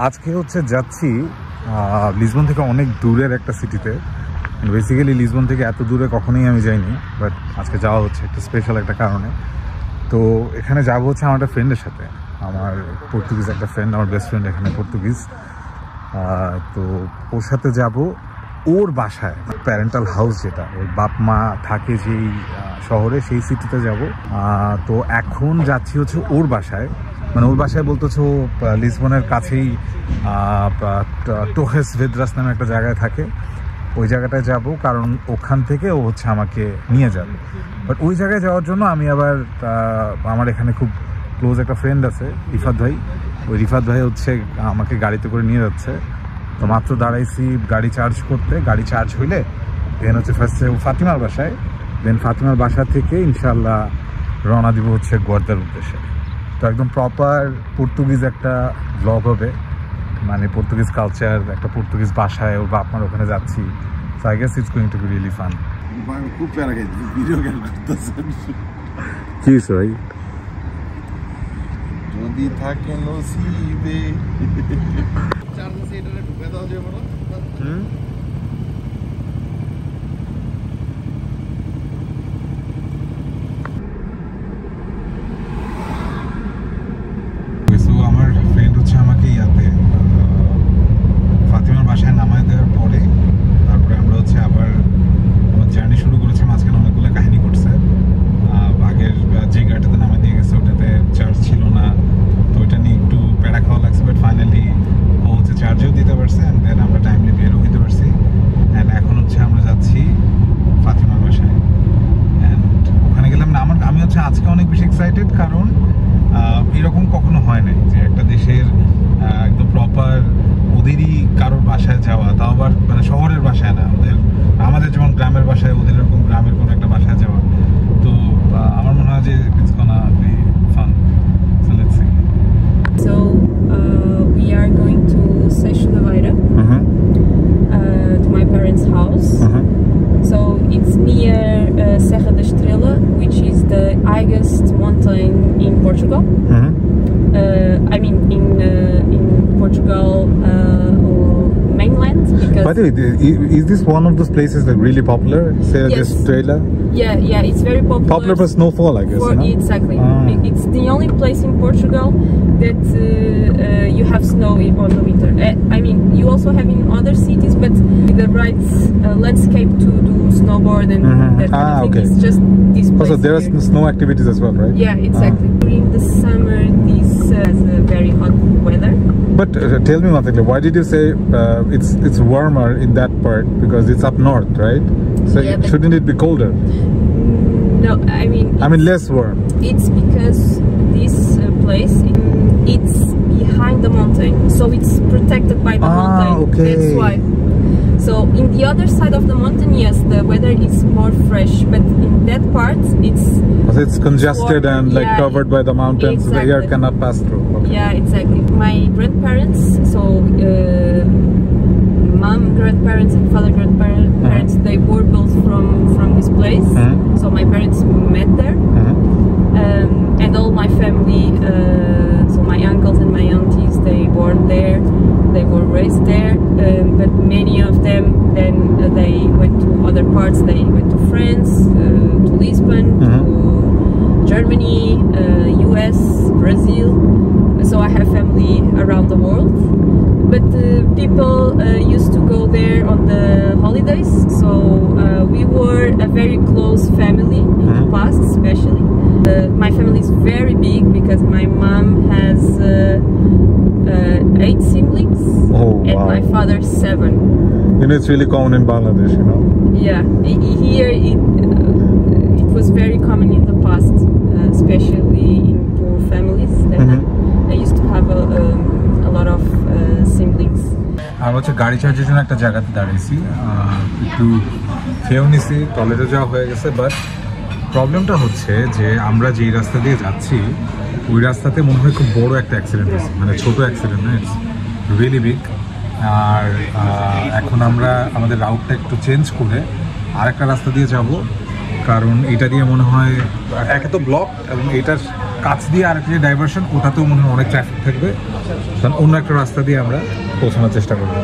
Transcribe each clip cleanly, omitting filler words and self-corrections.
আজকে হচ্ছে যাচ্ছি লিসবন থেকে অনেক দূরের একটা সিটিতে। বেসিক্যালি লিসবন থেকে এত দূরে কখনোই আমি যাইনি, বাট আজকে যাওয়া হচ্ছে একটা স্পেশাল একটা কারণে। তো এখানে যাবো হচ্ছে আমার একটা ফ্রেন্ডের সাথে, আমার পর্তুগিজ একটা ফ্রেন্ড, আমার বেস্ট ফ্রেন্ড এখানে পর্তুগিজ। তো ওর সাথে যাব ওর বাসায়, প্যারেন্টাল হাউস যেটা ওর বাপ মা থাকে যেই শহরে, সেই সিটিতে যাব। তো এখন যাচ্ছি হচ্ছে ওর বাসায়, মানে ওর বাসায় বলতে হচ্ছে ও লিসবনের কাছেই টোহেস ভেদ্রাস নামে একটা জায়গায় থাকে। ওই জায়গাটায় যাব, কারণ ওখান থেকে ও হচ্ছে আমাকে নিয়ে যাবে। বাট ওই জায়গায় যাওয়ার জন্য আমি আবার আমার এখানে খুব ক্লোজ একটা ফ্রেন্ড আছে, রিফাত ভাই। ওই রিফাত ভাই হচ্ছে আমাকে গাড়িতে করে নিয়ে যাচ্ছে। তো মাত্র দাঁড়াইছি গাড়ি চার্জ করতে, গাড়ি চার্জ হইলে দেন হচ্ছে ফার্স্টে ফাতিমার বাসায়, দেন ফাতিমার বাসা থেকে ইনশাল্লাহ রওনা দিব হচ্ছে গোয়ার্দার উদ্দেশ্যে। তো একদম প্রপার পর্তুগিজ একটা ব্লগ হবে, মানে পর্তুগিজ কালচার, একটা পর্তুগিজ বাসায় ওর বাপ মার ওখানে যাচ্ছি। So I guess it's going to be really fun. খুব প্যারা খাই ভিডিও কেন করতেছেন? কি হয়েছে ভাই? যদি থাকে নসিবে চার্জ সেটারে ঢুকে দাও যে বড়। আমার ফ্রেন্ড হচ্ছে আমাকে ইয়াতে ফাতিমার বাসায় নামায় দেওয়ার পরে তারপরে আমরা হচ্ছে আবার আমার জার্নি শুরু করেছি। মাঝখানে অনেকগুলো কাহিনী করছে। আগের যে গাড়িটাতে নামায় দিয়ে গেছে ওটাতে চার্জ ছিল না, তো ওইটা নিয়ে একটু প্যারা খাওয়া লাগছে। বাট ফাইনালি ও হচ্ছে চার্জেও দিতে পারছে, অ্যান্ড দেন আমরা টাইমলি বেরও হইতে পারছি। অ্যান্ড এখন হচ্ছে আমরা যাচ্ছি ফাতিমার বাসায়। অ্যান্ড ওখানে গেলাম না, আমি হচ্ছে আজকে অনেক বেশি এক্সাইটেড, কারণ এরকম কখনো হয় নাই যে একটা দেশের একদম প্রপার ওদেরই কারোর বাসায় যাওয়া, তাও আবার মানে শহরের বাসায় না, আমাদের যেমন গ্রামের বাসায় ওদের এরকম গ্রামের কোনো একটা বাসায় যাওয়া। তো আমার মনে হয় যে it's gonna be fun. So let's see. So we are going to Seixo da Beira, to my parents' house. So it's near Serra da Estrela, which is the highest mountain in Portugal. I mean in Portugal mainland. Because by the way, is this one of those places that really popular? Serra da Estrela? Yeah, it's very popular. Popular for snowfall, I guess. Exactly. It's the only place in Portugal that you have snow on the winter. I mean, you also have in other cities, but with the right landscape to do snowboard and that kind of thing. Okay. It's just this place. So there are snow activities as well, right? Yeah, exactly. During the summer, this has a very hot weather. But tell me one thing, why did you say it's warmer in that part? Because it's up north, right? So shouldn't it be colder? No, I mean less warm. It's because this place it's behind the mountain, so it's protected by the mountain. Okay. That's why. So in the other side of the mountain, yes, the weather is more fresh, but in that part, it's congested and like covered by the mountains. Exactly. The air cannot pass through. Okay. Yeah, exactly. My grandparents, so mom grandparents and father grandparents, they were both from this place. So my parents met there, and all my family, so my uncles and my aunties, they born there, they were raised there. But many of them then they went to other parts. They went to France, to Lisbon, to Germany, US, Brazil. So I have family around the world. But people used to go there on the holidays, so we were a very close family in the past, especially. My family is very big because my mom has 8 siblings, and my father 7. You know, it's really common in Bangladesh, you know. Yeah, here it was very common in the past, especially in poor families. They used to have a lot of siblings. আর হচ্ছে গাড়ি চার্জের জন্য একটা জায়গাতে দাঁড়িয়েছি, একটু খেয়েও নিছি, টয়লেটে যাওয়া হয়ে গেছে। বাট প্রবলেমটা হচ্ছে যে আমরা যেই রাস্তা দিয়ে যাচ্ছি ওই রাস্তাতে মনে হয় খুব বড় একটা অ্যাক্সিডেন্ট হয়েছে, মানে ছোট অ্যাক্সিডেন্ট না, ইটস রিয়েলি বিগ। আর এখন আমরা আমাদের রাউটটা একটু চেঞ্জ করে আরেকটা রাস্তা দিয়ে যাব, কারণ এটা দিয়ে মনে হয় একে তো ব্লক এবং এটার কাছ দিয়ে আরেকটা যে ডাইভারশন, ওটাতেও মনে হয় অনেক ট্রাফিক থাকবে, কারণ অন্য একটা রাস্তা দিয়ে আমরা পৌঁছানোর চেষ্টা করবো।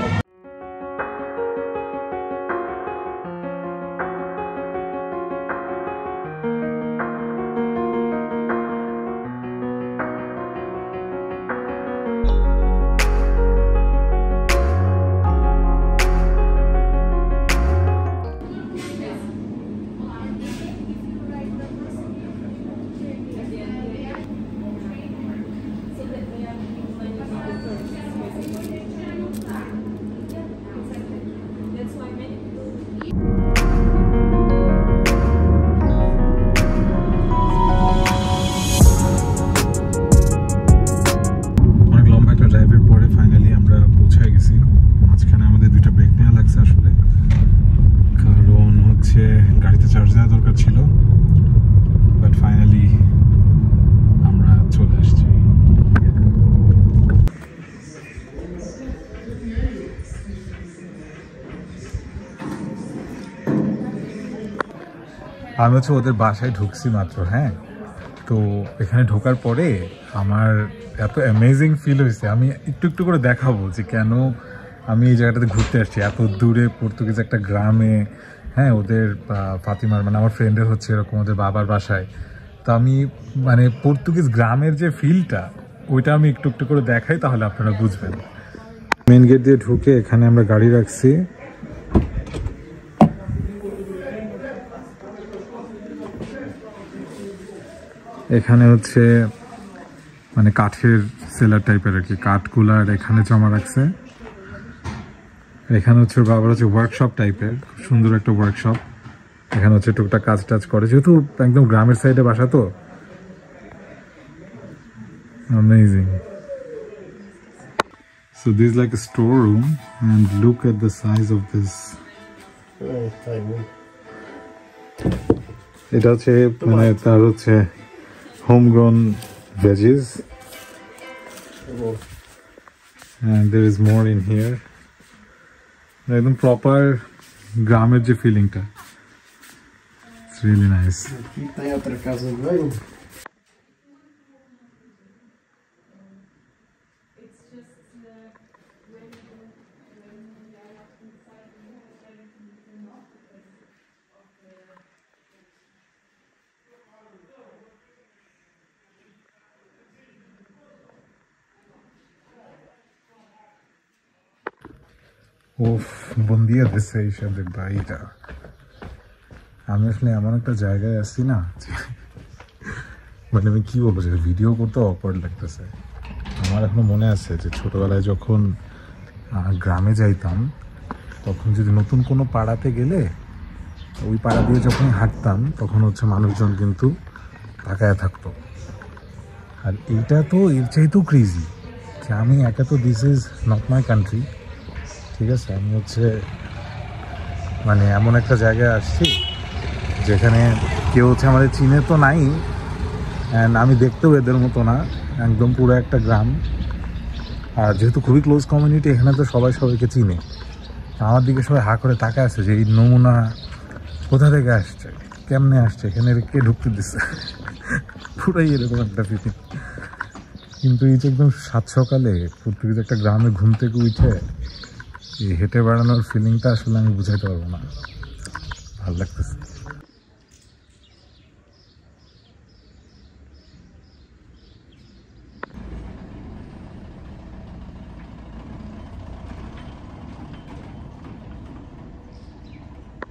গাড়িতে চার্জ দেওয়া দরকার ছিল, বাট ফাইনালি আমরা চলে আসছি। আমি হচ্ছে ওদের বাসায় ঢুকছি মাত্র, হ্যাঁ। তো এখানে ঢোকার পরে আমার এত অ্যামেজিং ফিল হয়েছে, আমি একটু একটু করে দেখাবো যে কেন আমি এই জায়গাটাতে ঘুরতে আসছি, এত দূরে পর্তুগিজ একটা গ্রামে, হ্যাঁ। ওদের ফাতিমার মানে আমার ফ্রেন্ডের হচ্ছে এরকম ওদের বাবার বাসায়। তো আমি মানে পর্তুগিজ গ্রামের যে ফিলটা, ওইটা আমি একটু একটু করে দেখাই, তাহলে আপনারা বুঝবেন। মেন গেট দিয়ে ঢুকে এখানে আমরা গাড়ি রাখছি। এখানে হচ্ছে মানে কাঠের সেলার টাইপের আর কি, কাঠগুলার এখানে জমা রাখছে। এখানে হচ্ছে বাবার হচ্ছে ওয়ার্কশপ টাইপের, খুব সুন্দর একটা ওয়ার্কশপ। এখানে হচ্ছে টুকটাক কাজ টাজ করে, যেহেতু একদম গ্রামের সাইডে বাসা, তো amazing. So this is like a storeroom, and look at the size of this. এটা হচ্ছে মানে তার হচ্ছে homegrown veggies, and there is more in here. একদম প্রপার গ্রামের যে ফিলিংটা, it's really nice. Aqui tem outra casa de banho. উফ, বন্দিয়া দিচ্ছে এইসবের বাড়িটা। আমি আসলে এমন একটা জায়গায় আসছি না, মানে আমি কি বলবো, যে ভিডিও করতে অকওয়ার্ড লাগতেছে। আমার এখনো মনে আছে যে ছোটবেলায় যখন গ্রামে যাইতাম, তখন যদি নতুন কোনো পাড়াতে গেলে ওই পাড়া দিয়ে যখন হাঁটতাম, তখন হচ্ছে মানুষজন কিন্তু তাকায় থাকতো। আর এইটা তো এর চাইতেও ক্রেজি, যে আমি একা তো, this is not my country, ঠিক আছে। আমি হচ্ছে মানে এমন একটা জায়গায় আসছি যেখানে কেউ হচ্ছে আমাদের চিনে তো নাই, অ্যান্ড আমি দেখতেও এদের মতো না, একদম পুরো একটা গ্রাম। আর যেহেতু খুবই ক্লোজ কমিউনিটি, এখানে তো সবাই সবাইকে চিনে। আমার দিকে সবাই হা করে তাকায় আছে যে এই নমুনা কোথা থেকে আসছে, কেমনে আসছে, এখানে কে ঢুকতে দিচ্ছে, পুরাই এরকম একটা ফিলিং। কিন্তু এই যে একদম সাত সকালে পর্তুগিজ একটা গ্রামে ঘুম থেকে উঠে এই হেঁটে বেড়ানোর ফিলিংটা আসলে আমি বুঝাইতে পারবো না, ভালো লাগতেছে।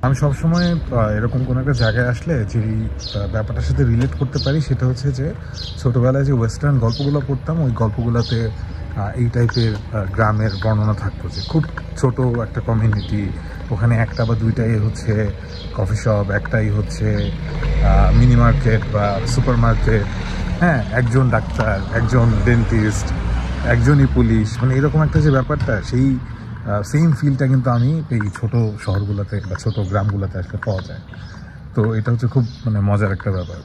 আমি সবসময় এরকম কোনো একটা জায়গায় আসলে যে ব্যাপারটার সাথে রিলেট করতে পারি, সেটা হচ্ছে যে ছোটোবেলায় যে ওয়েস্টার্ন গল্পগুলো পড়তাম, ওই গল্পগুলোতে এই টাইপের গ্রামের বর্ণনা থাকতো, যে খুব ছোট একটা কমিউনিটি, ওখানে একটা বা দুইটাই হচ্ছে কফি শপ, একটাই হচ্ছে মিনি মার্কেট বা সুপার মার্কেট, হ্যাঁ, একজন ডাক্তার, একজন ডেন্টিস্ট, একজনই পুলিশ, মানে এরকম একটা যে ব্যাপারটা, সেই সেম ফিলটা কিন্তু আমি এই ছোটো শহরগুলোতে বা ছোটো গ্রামগুলোতে আসলে পাওয়া যায়। তো এটা হচ্ছে খুব মানে মজার একটা ব্যাপার।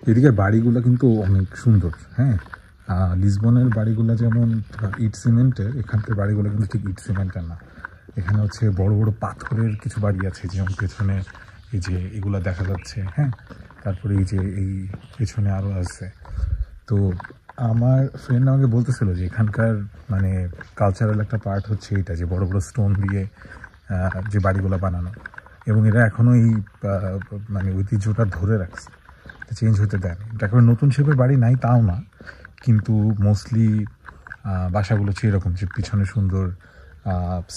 এদিকের বাড়িগুলো কিন্তু অনেক সুন্দর। হ্যাঁ, লিসবনের বাড়িগুলো যেমন ইট সিমেন্টের, এখানকার বাড়িগুলো কিন্তু ঠিক ইট সিমেন্টের না। এখানে হচ্ছে বড় বড় পাথরের কিছু বাড়ি আছে, যেমন পেছনে এই যে এগুলো দেখা যাচ্ছে। হ্যাঁ, তারপরে এই যে এই পেছনে আরও আছে। তো আমার ফ্রেন্ড আমাকে বলতেছিল যে এখানকার মানে কালচারাল একটা পার্ট হচ্ছে এটা, যে বড় বড় স্টোন দিয়ে যে বাড়িগুলো বানানো, এবং এরা এখনও এই মানে ঐতিহ্যটা ধরে রাখছে, চেঞ্জ হতে দেয়নি। এটা একেবারে নতুন শেপের বাড়ি নাই তাও না, কিন্তু মোস্টলি বাসাগুলো হচ্ছে এরকম, যে পিছনে সুন্দর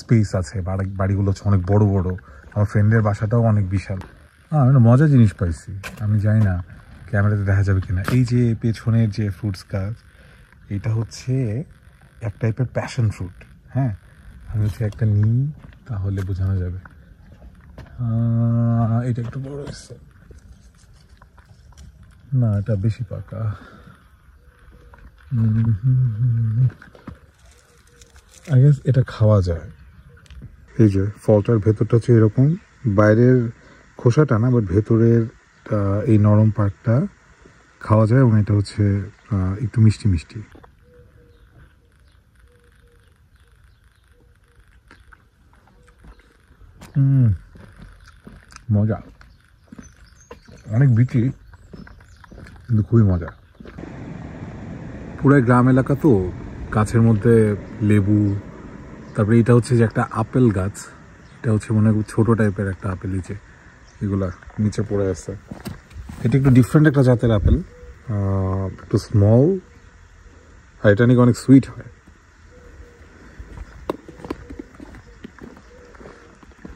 স্পেস আছে, বাড়িগুলো হচ্ছে অনেক বড় বড়। আমার ফ্রেন্ডের বাসাটাও অনেক বিশাল। আমি মজার জিনিস পাইছি, আমি জানি না ক্যামেরাতে দেখা যাবে কিনা। এই যে পেছনের যে ফ্রুটস গাছ, এটা হচ্ছে এক টাইপের প্যাশন ফ্রুট। হ্যাঁ, আমি হচ্ছে একটা নিই তাহলে বোঝানো যাবে। এটা একটু বড় হচ্ছে না, এটা বেশি পাকা। আই গেস এটা খাওয়া যায়। এই যে ফলটার ভেতরটা হচ্ছে এরকম, বাইরের খোসাটা না, বাট ভেতরের এই নরম পার্টটা খাওয়া যায়, এবং এটা হচ্ছে একটু মিষ্টি মিষ্টি। মজা, অনেক বিচি কিন্তু খুবই মজা। পুরো গ্রাম এলাকা তো, গাছের মধ্যে লেবু, তারপরে এটা হচ্ছে যে একটা আপেল গাছ, এটা হচ্ছে মনে হয় ছোট টাইপের একটা আপেল, নিচে এগুলা নিচে পড়ে আছে। এটা একটু ডিফারেন্ট একটা জাতের আপেল, একটু স্মল, আর এটা নাকি অনেক সুইট হয়।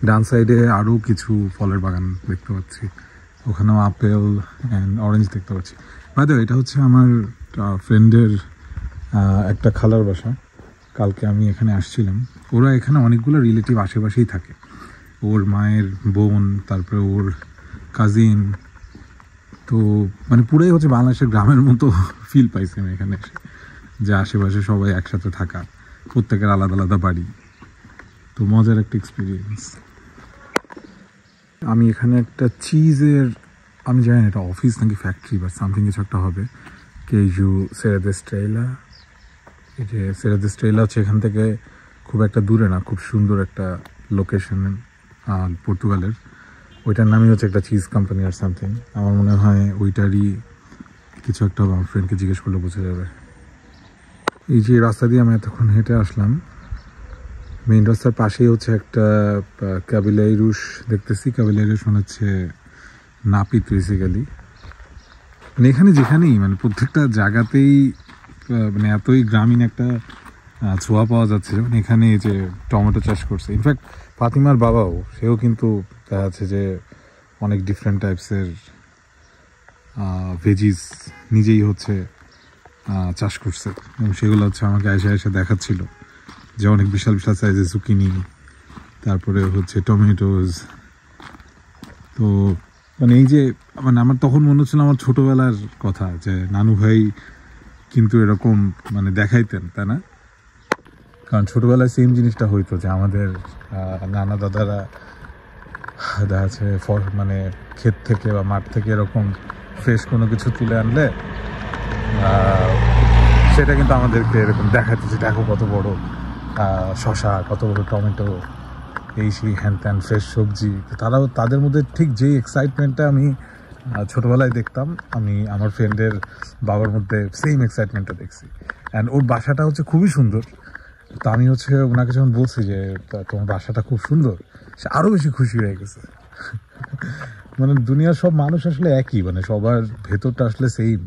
ডান সাইডে আরও কিছু ফলের বাগান দেখতে পাচ্ছি, ওখানেও আপেল অ্যান্ড অরেঞ্জ দেখতে পাচ্ছি। বাদে এটা হচ্ছে আমার ফ্রেন্ডের একটা খালার বাসা। কালকে আমি এখানে আসছিলাম, ওরা এখানে অনেকগুলো রিলেটিভ আশেপাশেই থাকে, ওর মায়ের বোন, তারপরে ওর কাজিন। তো মানে পুরাই হচ্ছে বাংলাদেশের গ্রামের মতো ফিল পাইছি আমি এখানে এসে, যে আশেপাশে সবাই একসাথে থাকা, প্রত্যেকের আলাদা আলাদা বাড়ি। তো মজার একটা এক্সপিরিয়েন্স। আমি এখানে একটা চিজের, আমি জানি না এটা অফিস নাকি ফ্যাক্টরি বা সামথিং কিছু একটা হবে, কেজু সেরা দে স্ট্রেলা। এই যে সেরা দে স্ট্রেলা হচ্ছে এখান থেকে খুব একটা দূরে না, খুব সুন্দর একটা লোকেশন পর্তুগালের। ওইটার নামই হচ্ছে একটা চিজ কোম্পানি আর সামথিং। আমার মনে হয় ওইটারই কিছু একটা, আমার ফ্রেন্ডকে জিজ্ঞেস করলে বোঝা যাবে। এই যে রাস্তা দিয়ে আমি এতক্ষণ হেঁটে আসলাম, মেইন রাস্তার পাশেই হচ্ছে একটা কাবিলাইরুশ দেখতেছি। কাবিলাইরুশ মানে হচ্ছে নাপিত বেসিক্যালি। মানে এখানে যেখানেই মানে প্রত্যেকটা জায়গাতেই মানে এতই গ্রামীণ একটা ছোঁয়া পাওয়া যাচ্ছে। মানে এখানে এই যে টমেটো চাষ করছে, ইনফ্যাক্ট ফাতিমার বাবাও, সেও কিন্তু দেখা যাচ্ছে যে অনেক ডিফারেন্ট টাইপসের ভেজিস নিজেই হচ্ছে চাষ করছে, এবং সেগুলো হচ্ছে আমাকে এসে এসে দেখাচ্ছিল, যে অনেক বিশাল বিশাল সাইজের জুকিনি, তারপরে হচ্ছে টমেটোজ। তো মানে এই যে মানে আমার তখন মনে হচ্ছিল আমার ছোটোবেলার কথা, যে নানু ভাই কিন্তু এরকম মানে দেখাইতেন, তাই না? কারণ ছোটোবেলায় সেম জিনিসটা হইতো, যে আমাদের নানা দাদারা দেখা যাচ্ছে মানে ক্ষেত থেকে বা মাঠ থেকে এরকম ফ্রেশ কোনো কিছু তুলে আনলে সেটা কিন্তু আমাদেরকে এরকম দেখাতো, যে দেখো কত বড় শশা, কত বড় টমেটো, এই সেই হ্যান ত্যান ফ্রেশ সবজি। তারাও তাদের মধ্যে ঠিক যেই এক্সাইটমেন্টটা আমি ছোটোবেলায় দেখতাম, আমি আমার ফ্রেন্ডের বাবার মধ্যে সেম এক্সাইটমেন্টটা দেখছি। অ্যান্ড ওর বাসাটা হচ্ছে খুবই সুন্দর। তো আমি হচ্ছে ওনাকে যখন বলছি যে তোমার বাসাটা খুব সুন্দর, সে আরও বেশি খুশি হয়ে গেছে। মানে দুনিয়ার সব মানুষ আসলে একই, মানে সবার ভেতরটা আসলে সেম।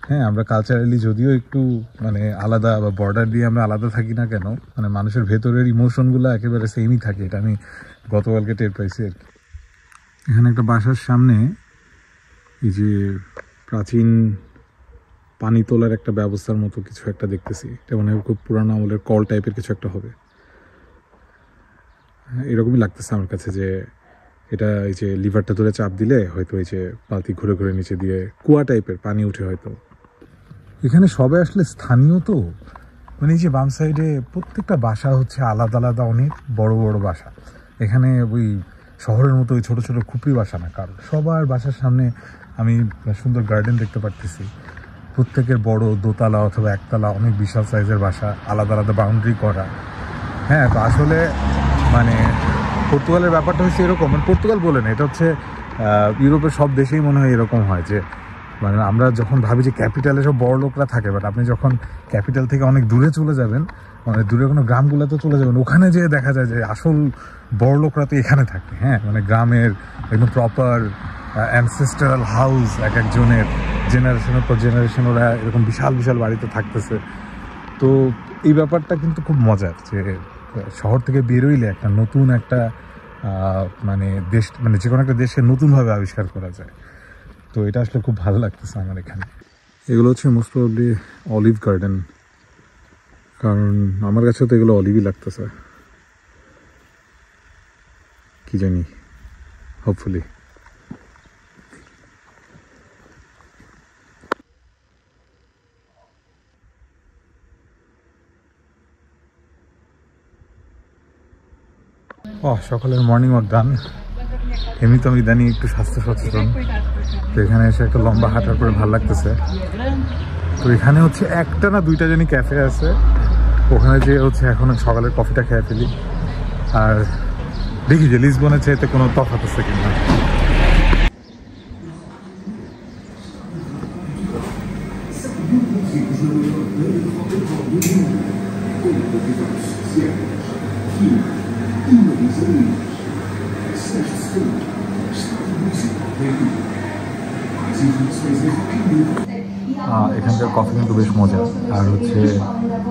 হ্যাঁ, আমরা কালচারালি যদিও একটু মানে আলাদা বা বর্ডার দিয়ে আমরা আলাদা থাকি না কেন, মানে মানুষের ভেতরের ইমোশনগুলো একেবারে সেমই থাকে। এটা আমি গতকালকে টের পাইছি আর কি। এখানে একটা বাসার সামনে এই যে প্রাচীন পানি তোলার একটা ব্যবস্থার মতো কিছু একটা দেখতেছি। এটা মানে খুব পুরানো আমলের কল টাইপের কিছু একটা হবে, এরকমই লাগতেছে আমার কাছে। যে এটা এই যে লিভারটা ধরে চাপ দিলে হয়তো এই যে বালতি ঘুরে ঘুরে নিচে দিয়ে কুয়া টাইপের পানি উঠে হয়তো। এখানে সবাই আসলে স্থানীয় তো, মানে এই যে বাম সাইডে প্রত্যেকটা বাসা হচ্ছে আলাদা আলাদা, অনেক বড় বড় বাসা। এখানে ওই শহরের মতো ওই ছোটো ছোটো খুপড়ি বাসা না কারো, সবার বাসার সামনে আমি সুন্দর গার্ডেন দেখতে পারতেছি, প্রত্যেকের বড় দোতলা অথবা একতলা অনেক বিশাল সাইজের বাসা, আলাদা আলাদা বাউন্ডারি করা। হ্যাঁ, তো আসলে মানে পর্তুগালের ব্যাপারটা হচ্ছে এরকম, মানে পর্তুগাল বলে না, এটা হচ্ছে ইউরোপের সব দেশেই মনে হয় এরকম হয় যে মানে আমরা যখন ভাবি যে ক্যাপিটালে সব বড় লোকরা থাকে, বাট আপনি যখন ক্যাপিটাল থেকে অনেক দূরে চলে যাবেন, মানে দূরে কোনো গ্রামগুলোতে চলে যাবেন, ওখানে যেয়ে দেখা যায় যে আসল বড় লোকরা তো এখানে থাকে। হ্যাঁ, মানে গ্রামের একদম প্রপার অ্যানসেস্টারাল হাউস, এক একজনের জেনারেশনের পর জেনারেশন ওরা এরকম বিশাল বিশাল বাড়িতে থাকতেছে। তো এই ব্যাপারটা কিন্তু খুব মজার যে শহর থেকে বেরোইলে একটা নতুন একটা মানে দেশ, মানে যে কোনো একটা দেশকে নতুনভাবে আবিষ্কার করা যায়। তো এটা আসলে খুব ভালো লাগতেছে আমার এখানে। এগুলো হচ্ছে মোস্ট প্রবাবলি অলিভ গার্ডেন, কারণ আমার কাছে তো এগুলো অলিভই লাগতেছে, কি জানি, হোপফুলি। সকালের মর্নিং ওয়াক ডান। এমনি তো আমি ইদানিং একটু স্বাস্থ্য সচেতন, তো এখানে এসে একটা লম্বা হাঁটার পরে ভালো লাগতেছে। তো এখানে হচ্ছে একটা না দুইটা জানি ক্যাফে আছে, ওখানে যে হচ্ছে এখন সকালের কফিটা খেয়ে ফেলি, আর দেখি যে লিসবনের চাইতে কোনো তফাৎ আছে কিনা। এখানকার কফি কিন্তু বেশ মজা। আর হচ্ছে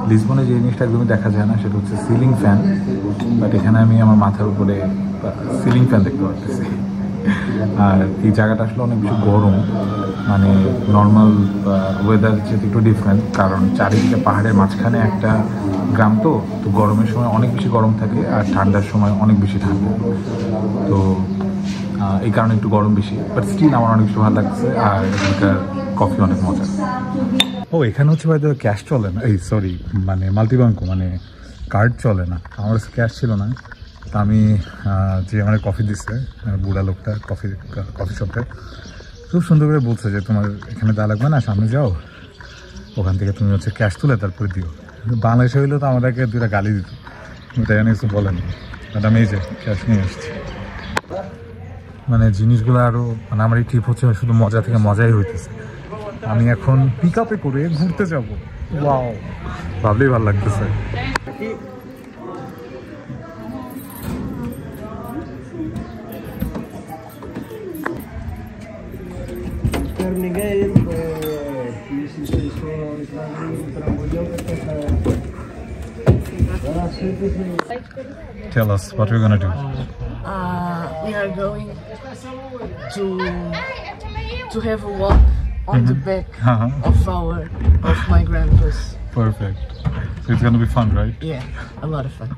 লিসবনে যে জিনিসটা একদমই দেখা যায় না সেটা হচ্ছে সিলিং ফ্যান, বাট এখানে আমি আমার মাথার উপরে সিলিং ফ্যান দেখতে পাচ্ছি। আর এই জায়গাটা আসলে অনেক বেশি গরম, মানে নর্মাল ওয়েদার যেটা একটু ডিফারেন্ট, কারণ চারিদিকে পাহাড়ের মাঝখানে একটা গ্রাম, তো গরমের সময় অনেক বেশি গরম থাকে আর ঠান্ডার সময় অনেক বেশি ঠান্ডা, তো এই কারণে একটু গরম বেশি, বাট স্টিল আমার অনেক বেশি ভালো লাগছে। আর এখানকার কফি অনেক মজা। এখানে হচ্ছে হয়তো ক্যাশ চলে না, এই সরি মানে মাল্টিব্যাঙ্কও, মানে কার্ড চলে না। আমার কাছে ক্যাশ ছিল না, তা আমি যে আমার কফি দিচ্ছে বুড়া লোকটা কফি শপটা, খুব সুন্দর করে বলছে যে তোমার এখানে দেওয়া লাগবে না, সামনে যাও, ওখান থেকে তুমি হচ্ছে ক্যাশ তুলে তারপরে দিও। বাংলাদেশে হইলেও তো আমাদেরকে দুটা গালি দিত, তাই এখানে কিছু বলেনি, বাট আমি এই যে ক্যাশ নিয়ে এসেছি। মানে জিনিসগুলো আরও, মানে আমার এই ট্রিপ হচ্ছে শুধু মজা থেকে মজাই হইতেছে। আমি এখন পিক আপে করে ঘুরতে যাবো, ওয়াও, ভাবলেই ভালো লাগতেছে। Tell us what we're gonna do. We are going to have a walk on the back of my grandpa's. Perfect. So it's gonna be fun, right? Yeah, a lot of fun.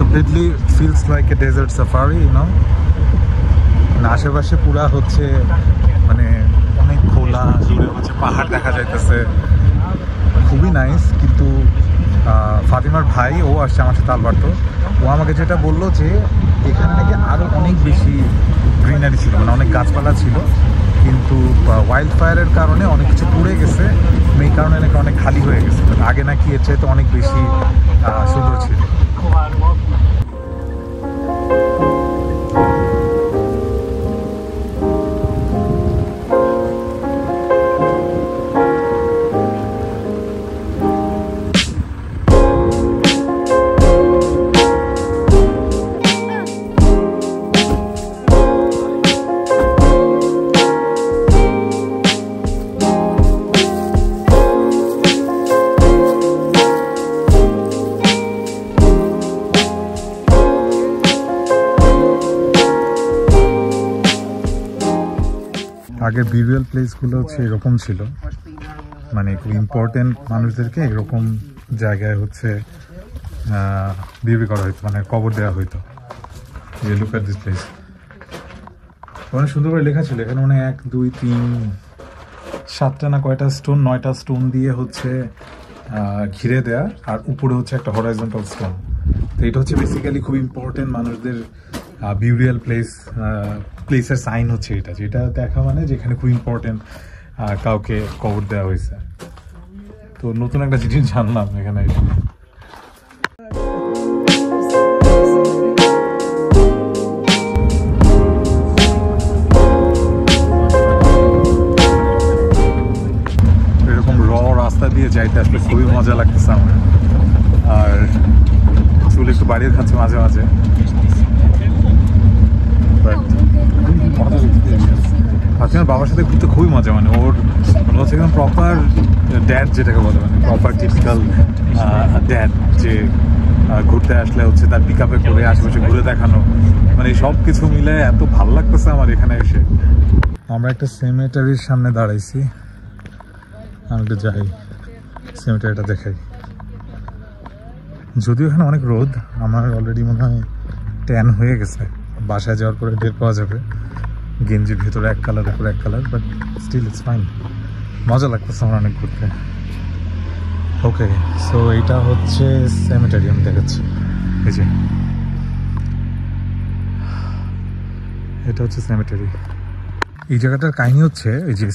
Completely feels like a desert safari, you know. আশেপাশে পুরা হচ্ছে মানে অনেক খোলা, দূরে হচ্ছে পাহাড় দেখা যাইতেছে, খুবই নাইস। কিন্তু ফাতিমার ভাই ও আসছে আমার সাথে আলবার্তো, ও আমাকে যেটা বললো যে এখানে নাকি আরও অনেক বেশি গ্রিনারি ছিল, মানে অনেক গাছপালা ছিল, কিন্তু ওয়াইল্ড ফায়ারের কারণে অনেক কিছু পুড়ে গেছে, এই কারণে নাকি অনেক খালি হয়ে গেছে। আগে নাকি এর চাইতে অনেক বেশি সুন্দর ছিল। আগের বিরিয়াল প্লেসগুলো হচ্ছে এরকম ছিল, মানে খুব ইম্পর্টেন্ট মানুষদেরকে এরকম জায়গায় হচ্ছে বিয়ে করা হইতো, মানে কবর দেওয়া হইতো। লুক এট দিস প্লেস, অনেক সুন্দর করে লেখা ছিল এখানে, মানে 1 2 3 7টা না কয়টা স্টোন, 9টা স্টোন দিয়ে হচ্ছে ঘিরে দেয়া, আর উপরে হচ্ছে একটা হরাইজন্টাল স্টোন। তো এটা হচ্ছে বেসিক্যালি খুব ইম্পর্টেন্ট মানুষদের বিউরিয়াল প্লেসের সাইন হচ্ছে এটা, যেটা দেখা মানে যেখানে খুব ইম্পর্টেন্ট কাউকে কবর দেওয়া হয়েছে। তো নতুন একটা জিনিস জানলাম এখানে। এরকম রাস্তা দিয়ে যাইতে আসলে খুবই মজা লাগতেছে আমার, আর চুল একটু বাড়িয়ে খাচ্ছে মাঝে মাঝে। ফাতিমার বাবার সাথে ঘুরতে খুবই মজা, মানে ওর হচ্ছে একদম প্রপার ড্যাড যেটাকে বলে, মানে প্রপার টিপিক্যাল ড্যাড, যে ঘুরতে আসলে হচ্ছে তার পিক আপে করে আশেপাশে ঘুরে দেখানো, মানে সব কিছু মিলে এত ভালো লাগতেছে আমার এখানে এসে। আমরা একটা সেমেটারির সামনে দাঁড়াইছি, আমি একটু যাই সেমেটারিটা দেখাই। যদিও এখানে অনেক রোদ, আমার অলরেডি মনে হয় ট্যান হয়ে গেছে, বাসায় যাওয়ার পরে টের পাওয়া যাবে। গেঞ্জির ভিতরে এক কালার, উপরে এক colour, but still it's fine. মজা লাগতেছে আমার অনেক ঘুরতে। ওকে, সো এইটা হচ্ছে সেমেটারি, আমি দেখাচ্ছি। এই যে এটা হচ্ছে সেমেটারি। এই জায়গাটার কাহিনী হচ্ছে এই যে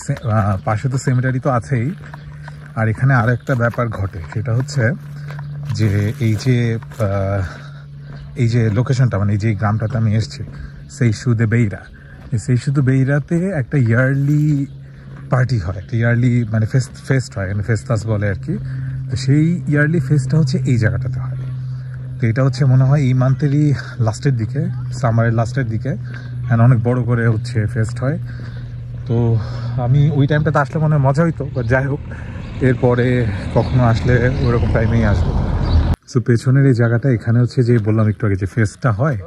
পাশে তো সেমেটারি তো আছেই, আর এখানে আর একটা ব্যাপার ঘটে, সেটা হচ্ছে যে এই যে লোকেশনটা, মানে এই যে গ্রামটাতে আমি এসেছি, সেইশু দে বেইরা, এই সেইশু দে বেইরাতে একটা ইয়ারলি পার্টি হয়, একটা ইয়ারলি মানে ফেস্ট হয়, মানে ফেস্টাস বলে আর কি। তো সেই ইয়ারলি ফেস্টটা হচ্ছে এই জায়গাটাতে হয়। তো এটা হচ্ছে মনে হয় এই মান্থেরই লাস্টের দিকে, সামারের লাস্টের দিকে, অ্যান্ড অনেক বড় করে হচ্ছে ফেস্ট হয়। তো আমি ওই টাইমটাতে আসলে মনে হয় মজা হইতো, বাট যাই হোক, এরপরে কখনো আসলে ওরকম টাইমেই আসবো। সো পেছনের এই জায়গাটা, এখানে হচ্ছে যে বললাম একটু আগে যে ফেস্টটা হয়,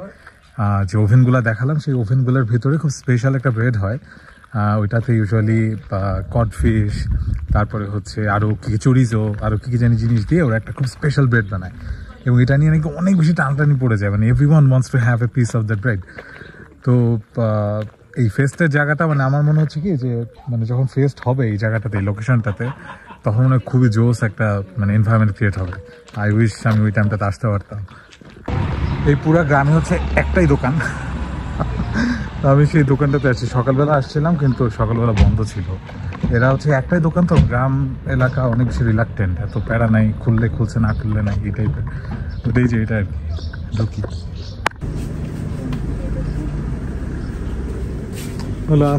যে ওভেনগুলো দেখালাম, সেই ওভেনগুলোর ভিতরে খুব স্পেশাল একটা ব্রেড হয়। ওইটাতে ইউজুয়ালি কডফিশ, তারপরে হচ্ছে আরও কী চুরিজো, আরও কী জানি জিনিস দিয়ে ওরা একটা খুব স্পেশাল ব্রেড বানায়, এবং এটা নিয়ে নাকি অনেক বেশি টানটানি পড়ে যায়, মানে everyone wants to have a piece of that bread. তো এই ফেস্টের জায়গাটা, মানে আমার মনে হচ্ছে কি যে মানে যখন ফেস্ট হবে এই জায়গাটাতে, এই লোকেশনটাতে, তখন মনে হয় খুবই জোস একটা মানে এনভায়রনমেন্ট ক্রিয়েট হবে। আই উইশ আমি ওই টাইমটাতে আসতে পারতাম। এই পুরো গ্রামে হচ্ছে একটাই দোকান, আমি সেই দোকানটাতে আসছি। সকালবেলা আসছিলাম কিন্তু সকালবেলা বন্ধ ছিল। এরা হচ্ছে একটাই দোকান, তো গ্রাম এলাকা অনেক বেশি রিলাক্টেন্ট, এত প্যারা নাই, খুললে খুলছে, না খুললে নাই, এই টাইপের। ওটাই যে এটা আর কি ঢুকি। Hola.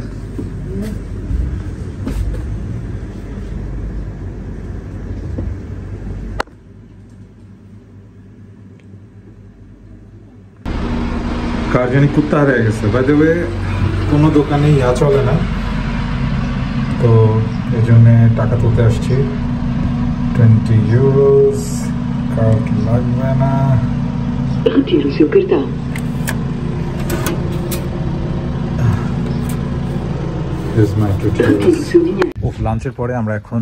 কার জানি কুত্তা হারিয়ে গেছে। বাই দ্য ওয়ে, কোনো দোকানে ইয়া চলে না, তো এই জন্য টাকা তুলতে আসছি। 20 euros, কার্ড লাগবে না। Retire o seu cartão. লাঞ্চের পরে আমরা এখন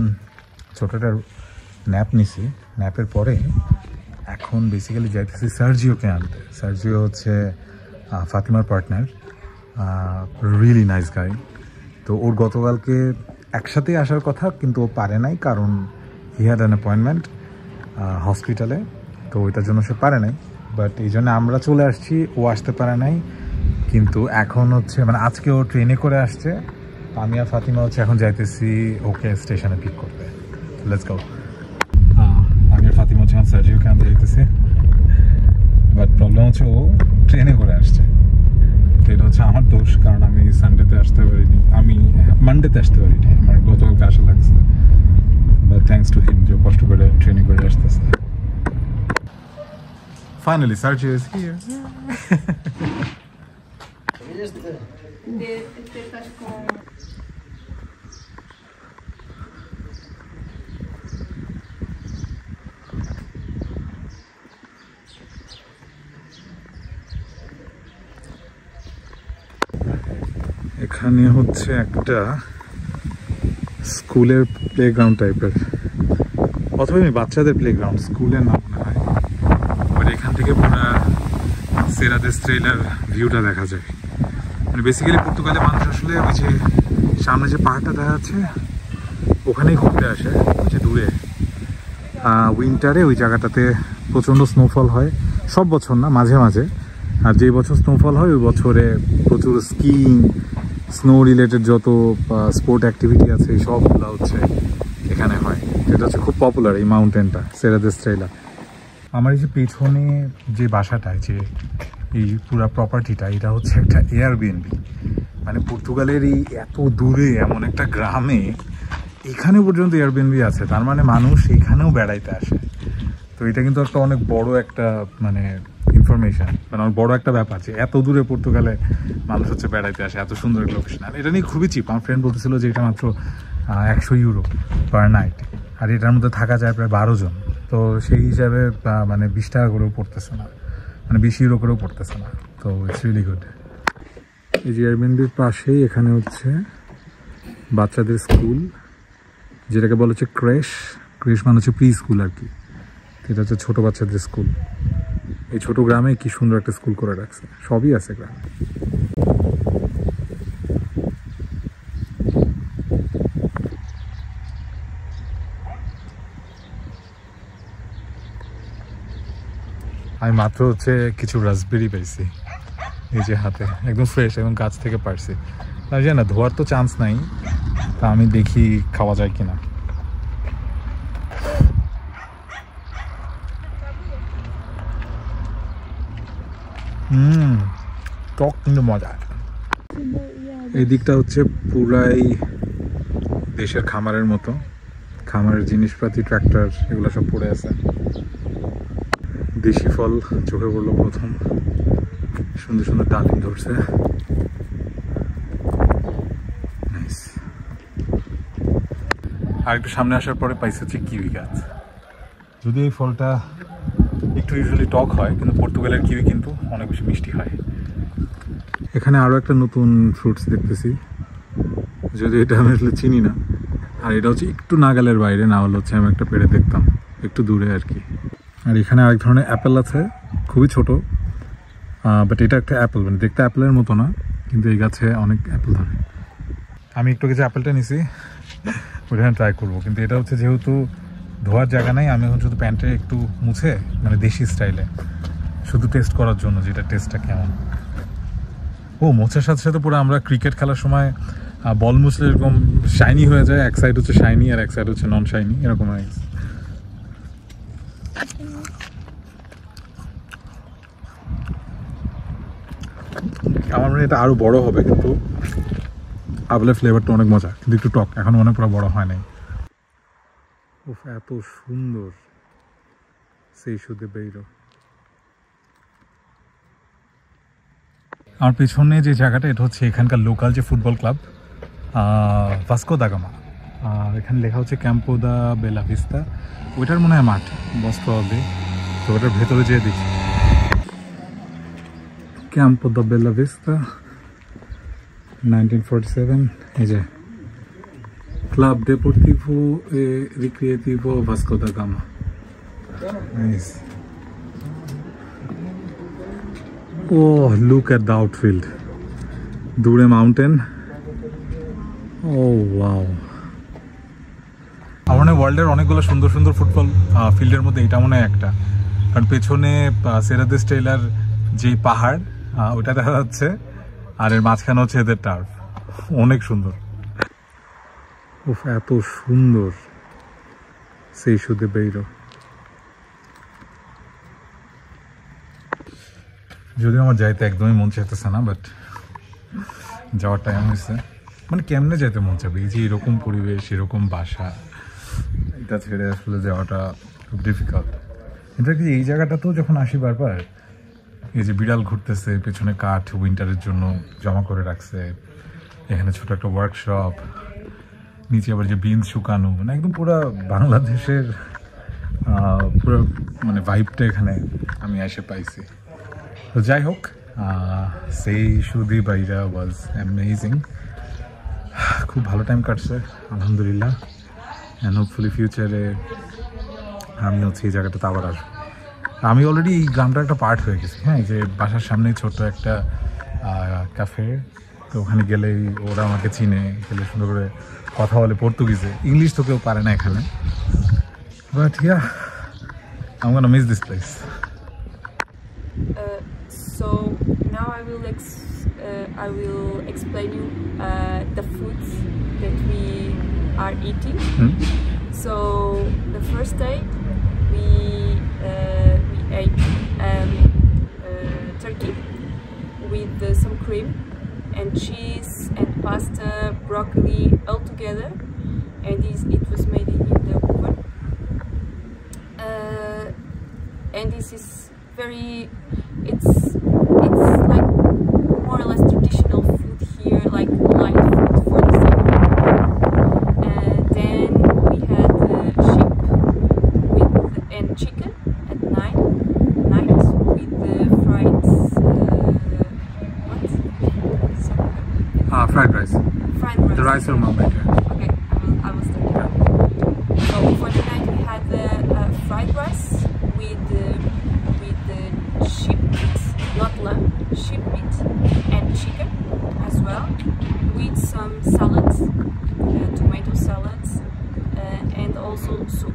ছোটটা ন্যাপ নিছি। ন্যাপের পরে এখন বেসিক্যালি যাইতেছি সার্জিওকে আনতে। সার্জিও হচ্ছে ফাতিমার পার্টনার, রিয়েলি নাইস গাই। তো ওর গতকালকে একসাথে আসার কথা, কিন্তু ও পারে নাই, কারণ হি হ্যাড অ্যান অ্যাপয়েন্টমেন্ট হসপিটালে, তো ওইটার জন্য সে পারে নাই। বাট এই জন্য আমরা চলে আসছি, ও আসতে পারে নাই। কিন্তু এখন হচ্ছে মানে আজকে ও ট্রেনে করে আসছে, আমি আর ফাতিমা হচ্ছে এখন যাইতেছি ওকে স্টেশনে পিক করতে। Let's go. আমি আর ফাতিমা হচ্ছে সার্জিওকে আনতে যাইতেছি, বাট প্রবলেম হচ্ছে ও ট্রেনে করে আসছে। তো এটা হচ্ছে আমার দোষ, কারণ আমি সানডেতে আসতে পারিনি, আমি মানডেতে আসতে পারিনি, আমার গতকালকে আসা লাগছে। বাট থ্যাঙ্কস টু হিম যে কষ্ট করে ট্রেনে করে আসতেছে। Finally Sergio is here. এখানে হচ্ছে একটা স্কুলের প্লেগ্রাউন্ড টাইপের, অথবা বাচ্চাদের প্লেগ্রাউন্ড, স্কুলের নাম মনে হয়। বাট এখান থেকে পুরো সেরা দে স্ট্রেলার ভিউটা দেখা যায়। মানে বেসিক্যালি পর্তুগালে মানুষ আসলে ওই যে সামনে যে পাহাড়টা দেখা যাচ্ছে ওখানেই ঘুরতে আসে, ওই যে দূরে উইন্টারে ওই জায়গাটাতে প্রচণ্ড স্নোফল হয়, সব বছর না, মাঝে মাঝে। আর যে বছর স্নোফল হয় ওই বছরে প্রচুর স্কিইং, স্নো রিলেটেড যত স্পোর্ট অ্যাক্টিভিটি আছে সবগুলো হচ্ছে এখানে হয়। এটা হচ্ছে খুব পপুলার এই মাউন্টেনটা, সেরা দে স্ট্রেলা। আমার এই যে পেছনে যে বাসাটা, যে এই পুরা প্রপার্টিটা, এটা হচ্ছে একটা এয়ারবিএনবি। মানে পর্তুগালের এই এত দূরে এমন একটা গ্রামে এখানে পর্যন্ত এয়ারবিএনবি আছে, তার মানে মানুষ এখানেও বেড়াইতে আসে। তো এটা কিন্তু একটা অনেক বড় একটা মানে ইনফরমেশন, মানে অনেক বড় একটা ব্যাপার যে এত দূরে পর্তুগালে মানুষ হচ্ছে বেড়াইতে আসে, এত সুন্দর লোকেশন। আর এটা নিয়ে খুবই চিপ। আমার ফ্রেন্ড বলতেছিল যে এটা মাত্র 100 ইউরো পার নাইট, আর এটার মধ্যে থাকা যায় প্রায় 12 জন। তো সেই হিসাবে মানে 20 টাকা করেও পড়তেছে না, মানে 20 ইউরো করেও পড়তেছে না। তো ইটস রিয়েলি গুড। এই যে এয়ারবিএনবির পাশেই এখানে হচ্ছে বাচ্চাদের স্কুল, যেটাকে বলা হচ্ছে ক্রেশ। ক্রেশ মানে হচ্ছে প্রি স্কুল আর কি। এটা হচ্ছে ছোটো বাচ্চাদের স্কুল। এই ছোট গ্রামে কি সুন্দর একটা স্কুল করে রাখছে, সবই আছে গ্রামে। আমি মাত্র হচ্ছে কিছু রাসবেরি পাইছি এই যে হাতে, একদম ফ্রেশ, একদম গাছ থেকে পারছি। আমি জানি না, ধোয়ার তো চান্স নাই, তা আমি দেখি খাওয়া যায় কিনা। টক কিন্তু মজা। এই দিকটা হচ্ছে পুরাই দেশের খামারের মতো, খামারের জিনিসপাতি, ট্রাক্টর, এগুলো সব পড়ে আছে। দেশি ফল চোখে পড়লো প্রথম, সুন্দর সুন্দর ডালিম ধরছে। আর একটু সামনে আসার পরে পাইছে হচ্ছে কিউই গাছ। যদি এই ফলটা একটু ইউজুয়ালি টক হয়, কিন্তু পর্তুগালের কিউই কিন্তু অনেক বেশি মিষ্টি হয়। এখানে আরও একটা নতুন ফ্রুটস দেখতেছি, যদি এটা আমি আসলে চিনি না। আর এটা হচ্ছে একটু নাগালের বাইরে, না হলে হচ্ছে আমি একটা পেড়ে দেখতাম একটু দূরে আর কি। আর এখানে আরেক ধরনের অ্যাপেল আছে, খুবই ছোট, বাট এটা একটা অ্যাপেল, মানে দেখতে অ্যাপেলের মতো না, কিন্তু এই গাছে অনেক অ্যাপেল ধরে। আমি একটু কিছু অ্যাপেলটা নিছি, ওইটা ট্রাই করবো। কিন্তু এটা হচ্ছে যেহেতু ধোয়ার জায়গা নাই, আমি এখন শুধু প্যান্টে একটু মুছে, মানে দেশি স্টাইলে শুধু টেস্ট করার জন্য, যেটা টেস্টটা কেমন। ও মোছার সাথে সাথে পুরো আমরা ক্রিকেট খেলার সময় বল মুছলে এরকম শাইনি হয়ে যায়, এক সাইড হচ্ছে শাইনি আর এক সাইড হচ্ছে নন শাইনি, এরকম হয়ে গেছে। আমার মনে হয় এটা আরো বড় হবে, কিন্তু আপেলের ফ্লেভারটা অনেক মজা, কিন্তু একটু টক, এখন মনে পুরো বড় হয় নাই। উফ, এত সুন্দর সেই সুদে বেইরো। আমার পেছনে যে জায়গাটা, এটা হচ্ছে এখানকার লোকাল যে football club Vasco da Gama. আর এখানে লেখা হচ্ছে ক্যাম্পো দা বেলা ভিস্তা, ওইটার মনে হয় মাঠ, মোস্ট প্রবাবলি। তো ওটার ভেতরে যেয়ে দেখি। ক্যাম্পো দা বেলা ভিস্তা 1947, এই যে club Deportivo e Recreativo Vasco da Gama. Nice. Oh, look at the outfield. দূরে মাউন্টেন। Oh wow. আমার মনে হয় ওয়ার্ল্ডের অনেকগুলো সুন্দর সুন্দর ফুটবল ফিল্ডের মধ্যে এটা মনে হয় একটা, কারণ পেছনে সেরা দে স্ট্রেলার যে পাহাড় ওটা দেখা যাচ্ছে, আর এর মাঝখানে হচ্ছে এদের টার্ফ, অনেক সুন্দর। উফ, এত সুন্দর সেই সুদে বেইরো। যদিও আমার যাইতে একদমই মন চাইতেছে না, বাট যাওয়ার টাইম হয়েছে। মানে কেমনে যাইতে মন চাবে, এই যে এরকম পরিবেশ, এরকম বাসা, এটা ছেড়ে আসলে যাওয়াটা খুব ডিফিকাল্ট। ইনফ্যাক্ট এই জায়গাটাতেও যখন আসি বারবার, এই যে বিড়াল ঘুরতেছে, পেছনে কাঠ উইন্টারের জন্য জমা করে রাখছে, এখানে ছোট একটা ওয়ার্কশপ, নিচে আবার যে বিনস শুকানো, মানে একদম পুরো বাংলাদেশের পুরো মানে ভাইবটা এখানে আমি এসে পাইছি। তো যাই হোক, সেই সুদি বাইরা ওয়াজ অ্যামেজিং, খুব ভালো টাইম কাটছে আলহামদুলিল্লাহ। অ্যান্ড হোপফুলি ফিউচারে আমি হচ্ছে এই জায়গাটাতে আবার আসবো। আমি অলরেডি এই গ্রামটার একটা পার্ট হয়ে গেছি। হ্যাঁ, যে বাসার সামনে ছোট্ট একটা ক্যাফে, তো ওখানে গেলেই ওরা আমাকে চিনে, গেলে সুন্দর করে কথা বলে পর্তুগিজে, ইংলিশ তো কেউ পারে না এখানে। But yeah, I'm gonna miss this place. So now I will explain you the foods that we are eating. So the first day we ate turkey with some cream and cheese and pasta, broccoli all together, and it was made in the oven. And this is it's like more or less traditional food here, like light food for the summer. Then we had sheep and chicken at night with the fried Fried rice. Fried rice. The rice or mama. Okay, I will start. So for the night we had fried rice with sheep meat, not lamb, sheep meat and chicken as well, with some salads, tomato salads, and also soup.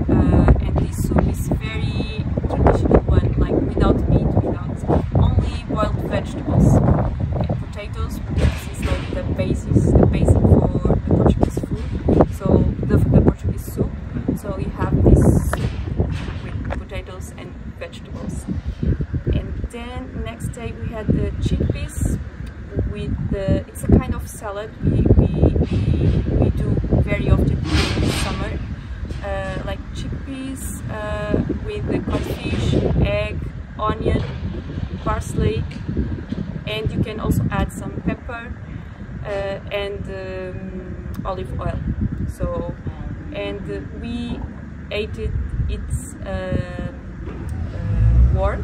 And this soup is very traditional one, like without meat, without only boiled vegetables and potatoes. This is like the basic for the Portuguese food. So the Portuguese soup. So you have this soup with potatoes and vegetables. And then next day we had the chickpeas with it's a kind of salad we do very often in the summer, like chickpeas with the codfish, egg, onion, parsley, and you can also add some pepper and olive oil. So, and we ate it's warm,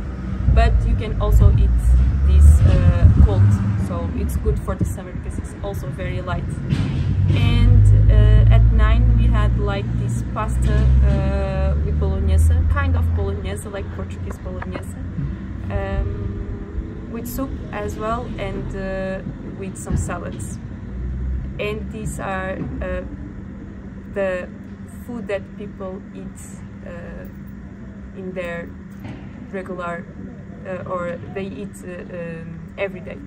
but you can also eat this cold, so it's good for the summer because it's also very light. And at 9 we had like this pasta with bolognese, kind of bolognese, like Portuguese bolognese, with soup as well, and with some salads. And these are the food that people eat in their regular or they eat every day.